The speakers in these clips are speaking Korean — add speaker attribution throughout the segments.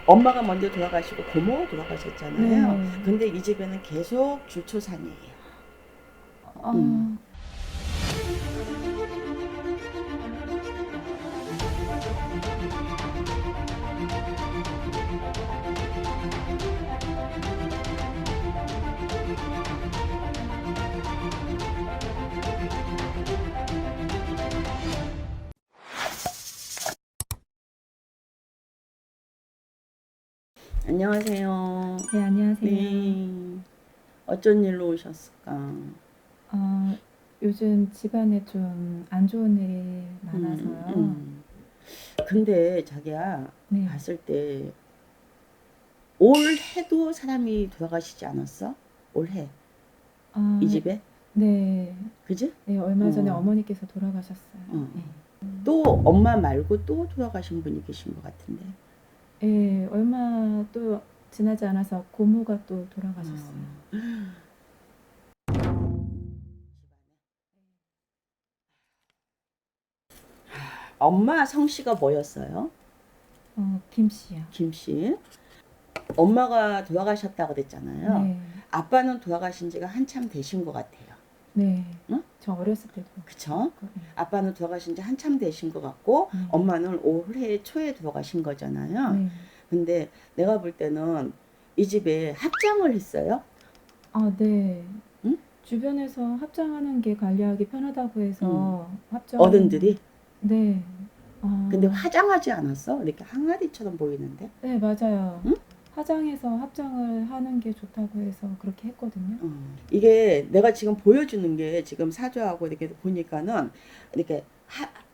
Speaker 1: 엄마가 먼저 돌아가시고 고모가 돌아가셨잖아요.
Speaker 2: 네.
Speaker 1: 근데 이 집에는 계속 줄초산이에요. 음.
Speaker 2: 아,
Speaker 1: 안녕하세요.
Speaker 2: 네, 안녕하세요.
Speaker 1: 네. 어쩐 일로 오셨을까?
Speaker 2: 어, 요즘 집안에 좀 안 좋은 일이
Speaker 1: 음,
Speaker 2: 많아서요.
Speaker 1: 음. 근데 자기야,
Speaker 2: 네.
Speaker 1: 봤을 때 올해도 사람이 돌아가시지 않았어? 올해 이
Speaker 2: 아,
Speaker 1: 집에?
Speaker 2: 네.
Speaker 1: 그지?
Speaker 2: 네, 얼마 전에
Speaker 1: 어,
Speaker 2: 어머니께서 돌아가셨어요.
Speaker 1: 어.
Speaker 2: 네.
Speaker 1: 또 엄마 말고 또 돌아가신 분이 계신 것 같은데.
Speaker 2: 예, 얼마 또 지나지 않아서 고모가 또 돌아가셨어요.
Speaker 1: 어. 엄마 성씨가 뭐였어요?
Speaker 2: 김 씨요.
Speaker 1: 김씨. 엄마가 돌아가셨다고 그랬잖아요.
Speaker 2: 네.
Speaker 1: 아빠는 돌아가신 지가 한참 되신 것 같아요.
Speaker 2: 네.
Speaker 1: 응?
Speaker 2: 저 어렸을 때도
Speaker 1: 그쵸?
Speaker 2: 그렇고,
Speaker 1: 아빠는 돌아가신 지 한참 되신 것 같고,
Speaker 2: 네.
Speaker 1: 엄마는 올해 초에 돌아가신 거잖아요.
Speaker 2: 네.
Speaker 1: 근데 내가 볼 때는 이 집에 합장을 했어요.
Speaker 2: 아, 네.
Speaker 1: 응?
Speaker 2: 주변에서 합장하는 게 관리하기 편하다고
Speaker 1: 응.
Speaker 2: 해서 합장,
Speaker 1: 어른들이.
Speaker 2: 네.
Speaker 1: 근데
Speaker 2: 아,
Speaker 1: 화장하지 않았어? 이렇게 항아리처럼 보이는데.
Speaker 2: 네, 맞아요.
Speaker 1: 응?
Speaker 2: 화장해서 합장을 하는 게 좋다고 해서 그렇게 했거든요.
Speaker 1: 이게 내가 지금 보여주는 게 지금 사주하고 이렇게 보니까는 이렇게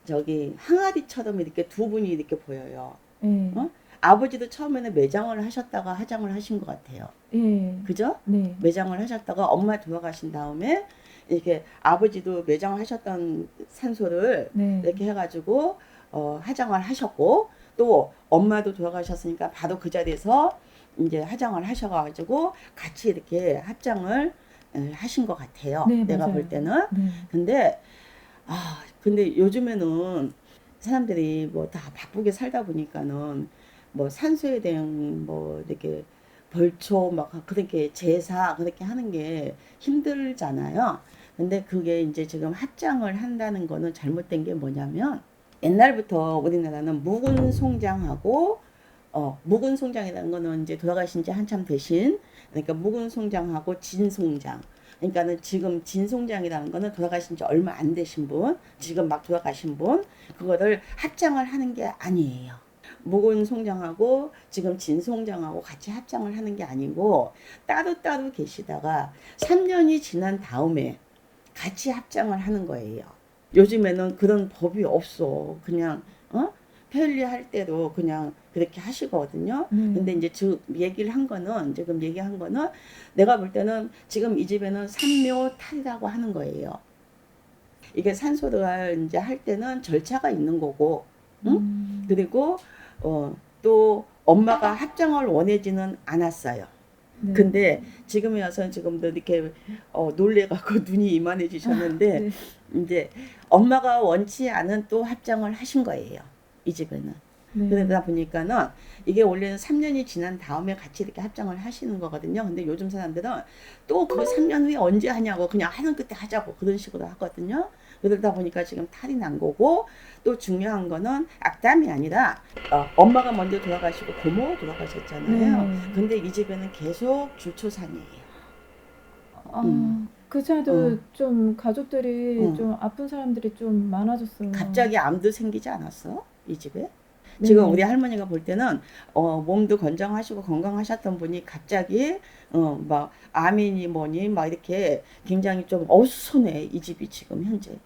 Speaker 1: 저기 항아리처럼 이렇게 두 분이 이렇게 보여요.
Speaker 2: 예,
Speaker 1: 어? 아버지도 처음에는 매장을 하셨다가 화장을 하신 것 같아요.
Speaker 2: 예,
Speaker 1: 그죠?
Speaker 2: 네,
Speaker 1: 매장을 하셨다가 엄마 돌아가신 다음에 이렇게 아버지도 매장을 하셨던 산소를
Speaker 2: 네,
Speaker 1: 이렇게 해가지고 화장을 하셨고 또 엄마도 돌아가셨으니까 바로 그 자리에서 이제 화장을 하셔가지고 같이 이렇게 합장을 하신 것 같아요.
Speaker 2: 네,
Speaker 1: 내가 볼
Speaker 2: 맞아요.
Speaker 1: 때는.
Speaker 2: 네,
Speaker 1: 근데 근데 요즘에는 사람들이 뭐 다 바쁘게 살다 보니까는 뭐 산소에 대한 뭐 이렇게 벌초 막 그렇게 제사 그렇게 하는 게 힘들잖아요. 근데 그게 이제 지금 합장을 한다는 거는 잘못된 게 뭐냐면 옛날부터 우리나라는 묵은 송장하고 묵은 송장이라는 거는 이제 돌아가신 지 한참 되신 그러니까 묵은 송장하고 진 송장 그러니까는 지금 진송장이라는 거는 돌아가신 지 얼마 안 되신 분, 지금 막 돌아가신 분, 그거를 합장을 하는 게 아니에요. 묵은 송장하고 지금 진송장하고 같이 합장을 하는 게 아니고 따로따로 계시다가 3년이 지난 다음에 같이 합장을 하는 거예요. 요즘에는 그런 법이 없어. 그냥 편리할 대로 그냥 그렇게 하시거든요.
Speaker 2: 네,
Speaker 1: 근데 이제 얘기를 한 거는 지금 얘기한 거는 내가 볼 때는 지금 이 집에는 산묘탈이라고 하는 거예요. 이게 산소를 이제 할 때는 절차가 있는 거고, 응? 그리고 또 엄마가 합장을 원하지는 않았어요.
Speaker 2: 네,
Speaker 1: 근데 지금에 와서 지금도 이렇게 놀래갖고 눈이 이만해지셨는데
Speaker 2: 네,
Speaker 1: 이제 엄마가 원치 않은 또 합장을 하신 거예요. 이 집에는.
Speaker 2: 네,
Speaker 1: 그러다 보니까는 이게 원래는 3년이 지난 다음에 같이 이렇게 합장을 하시는 거거든요. 근데 요즘 사람들은 또 그 3년 후에 언제 하냐고 그냥 하는 그때 하자고 그런 식으로 하거든요. 그러다 보니까 지금 탈이 난 거고 또 중요한 거는 악담이 아니라 엄마가 먼저 돌아가시고 고모가 돌아가셨잖아요.
Speaker 2: 네.
Speaker 1: 근데 이 집에는 계속 줄초산이에요. 음,
Speaker 2: 그전에도
Speaker 1: 어,
Speaker 2: 좀 가족들이
Speaker 1: 어.
Speaker 2: 좀 아픈 사람들이 좀 많아졌어요.
Speaker 1: 갑자기 암도 생기지 않았어? 이 집에? 지금 우리
Speaker 2: 네,
Speaker 1: 할머니가 볼 때는 몸도 건강하시고 건강하셨던 분이 갑자기 막 암이니 뭐니 막 이렇게 굉장히 좀 어수선해 이 집이 지금 현재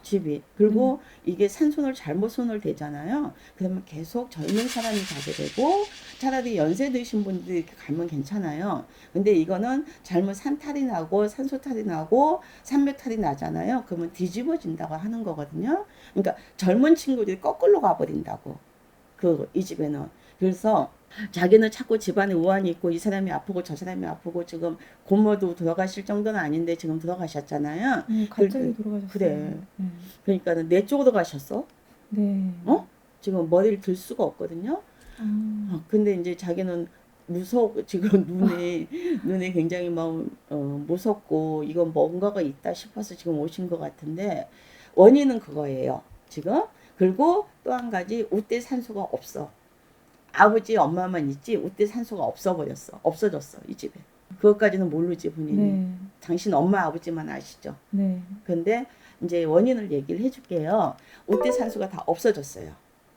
Speaker 1: 집이
Speaker 2: 네,
Speaker 1: 그리고 이게 산손을 잘못 손을 대잖아요. 그러면 계속 젊은 사람이 가게 되고 차라리 연세 드신 분들이 이렇게 가면 괜찮아요. 근데 이거는 잘못 산탈이 나고 산소탈이 나고 산매탈이 나잖아요. 그러면 뒤집어진다고 하는 거거든요. 그러니까 젊은 친구들이 거꾸로 가버린다고. 이 집에는. 그래서 자기는 자꾸 집안에 우환이 있고 이 사람이 아프고 저 사람이 아프고 지금 고모도 돌아가실 정도는 아닌데 지금 돌아가셨잖아요.
Speaker 2: 갑자기 돌아가셨어요.
Speaker 1: 그래.
Speaker 2: 네,
Speaker 1: 그러니까는 내 쪽으로 가셨어.
Speaker 2: 네,
Speaker 1: 어? 지금 머리를 들 수가 없거든요.
Speaker 2: 아,
Speaker 1: 근데 이제 자기는 지금 눈에 굉장히 막 무섭고 이건 뭔가가 있다 싶어서 지금 오신 것 같은데 원인은 그거예요. 지금. 그리고 또 한 가지 우대 산소가 없어. 아버지 엄마만 있지 우대 산소가 없어졌어 이 집에. 그것까지는 모르지 본인이.
Speaker 2: 네.
Speaker 1: 당신 엄마 아버지만 아시죠.
Speaker 2: 네.
Speaker 1: 근데 이제 원인을 얘기를 해줄게요. 우대 산소가 다 없어졌어요.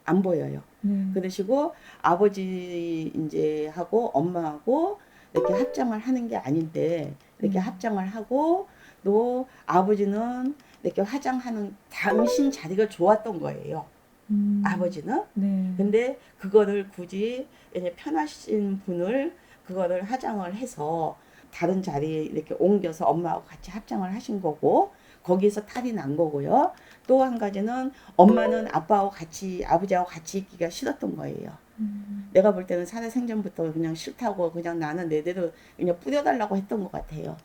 Speaker 1: 안 보여요.
Speaker 2: 네.
Speaker 1: 그러시고 아버지 이제 하고 엄마하고 이렇게 합장을 하는 게 아닌데 이렇게 합장을 하고 또 아버지는 이렇게 화장하는 당신 자리가 좋았던 거예요. 아버지는.
Speaker 2: 네.
Speaker 1: 근데 그거를 굳이 이제 편하신 분을 그거를 화장을 해서 다른 자리에 이렇게 옮겨서 엄마하고 같이 합장을 하신 거고 거기서 탈이 난 거고요. 또 한 가지는 엄마는 아버지하고 같이 있기가 싫었던 거예요. 내가 볼 때는 살아생전부터 그냥 싫다고 그냥 나는 내대로 그냥 뿌려달라고 했던 것 같아요.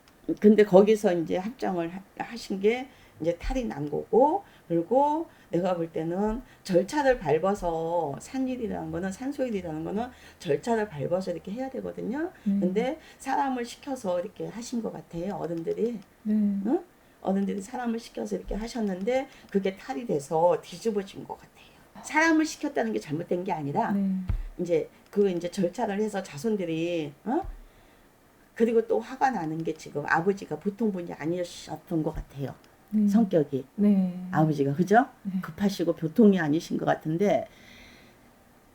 Speaker 1: 근데 거기서 이제 합장을 하신 게 이제 탈이 난 거고 그리고 내가 볼 때는 절차를 밟아서 산소일이라는 거는 절차를 밟아서 이렇게 해야 되거든요. 근데 사람을 시켜서 이렇게 하신 것 같아요. 어른들이.
Speaker 2: 네.
Speaker 1: 응? 어른들이 사람을 시켜서 이렇게 하셨는데 그게 탈이 돼서 뒤집어진 것 같아요. 사람을 시켰다는 게 잘못된 게 아니라
Speaker 2: 네.
Speaker 1: 이제 절차를 해서 자손들이 그리고 또 화가 나는 게 지금 아버지가 보통 분이 아니셨던 것 같아요.
Speaker 2: 네.
Speaker 1: 성격이
Speaker 2: 네.
Speaker 1: 아버지가 그죠?
Speaker 2: 네.
Speaker 1: 급하시고 보통이 아니신 것 같은데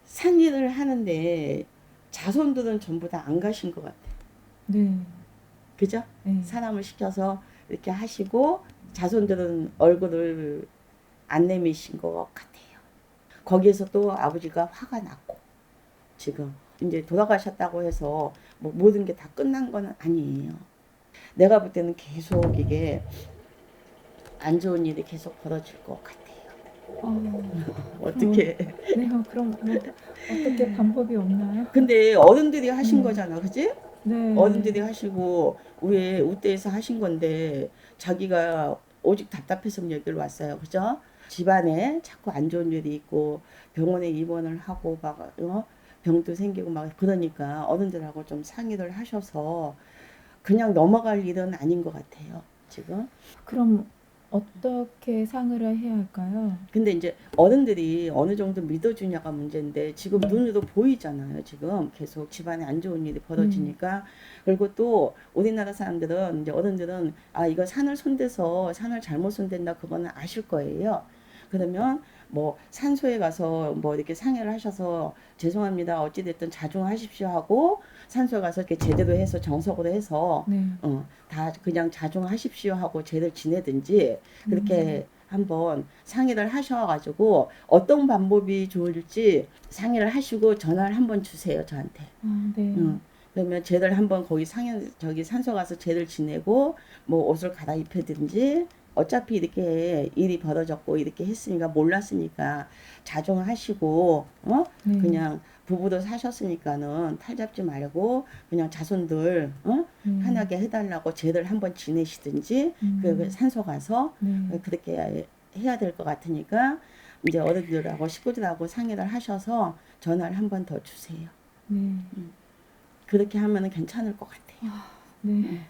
Speaker 1: 산일을 하는데 자손들은 전부 다 안 가신 것 같아요.
Speaker 2: 네.
Speaker 1: 그죠?
Speaker 2: 네.
Speaker 1: 사람을 시켜서 이렇게 하시고 자손들은 얼굴을 안 내미신 것 같아요. 거기에서 또 아버지가 화가 났고 지금 이제 돌아가셨다고 해서 뭐 모든 게 다 끝난 건 아니에요. 내가 볼 때는 계속 이게 안 좋은 일이 계속 벌어질 것 같아요. 어떻게?
Speaker 2: 네. 그럼 뭐 어떻게 방법이 없나요?
Speaker 1: 근데 어른들이 하신 거잖아, 그지?
Speaker 2: 네.
Speaker 1: 어른들이 하시고 왜 우대에서 하신 건데 자기가 오직 답답해서 여기를 왔어요, 그죠? 집안에 자꾸 안 좋은 일이 있고 병원에 입원을 하고 막 병도 생기고 막 그러니까 어른들하고 좀 상의를 하셔서 그냥 넘어갈 일은 아닌 것 같아요, 지금.
Speaker 2: 그럼 어떻게 상을 해야 할까요?
Speaker 1: 근데 이제 어른들이 어느 정도 믿어주냐가 문제인데 지금 눈으로 보이잖아요. 지금 계속 집안에 안 좋은 일이 벌어지니까. 그리고 또 우리나라 사람들은 이제 어른들은 이거 산을 손대서 산을 잘못 손댄다 그거는 아실 거예요. 그러면 뭐 산소에 가서 뭐 이렇게 상해를 하셔서 죄송합니다. 어찌됐든 자중하십시오 하고 산소에 가서 이렇게 제대로 해서 정석으로 해서
Speaker 2: 네.
Speaker 1: 다 그냥 자중하십시오 하고 제대로 지내든지 그렇게 한번 상의를 하셔가지고 어떤 방법이 좋을지 상의를 하시고 전화를 한번 주세요 저한테.
Speaker 2: 네.
Speaker 1: 그러면 쟤들 한번 거기 저기 산소 가서 쟤들 지내고 뭐 옷을 갈아입히든지 어차피 이렇게 일이 벌어졌고 이렇게 했으니까 몰랐으니까 자중하시고
Speaker 2: 네.
Speaker 1: 그냥 부부도 사셨으니까는 탈 잡지 말고 그냥 자손들 편하게 해달라고 쟤들 한번 지내시든지 그 산소 가서
Speaker 2: 네.
Speaker 1: 그렇게 해야 될 것 같으니까 이제 어른들하고 식구들하고 상의를 하셔서 전화를 한 번 더 주세요.
Speaker 2: 네.
Speaker 1: 그렇게 하면은 괜찮을 것 같아요.
Speaker 2: 네.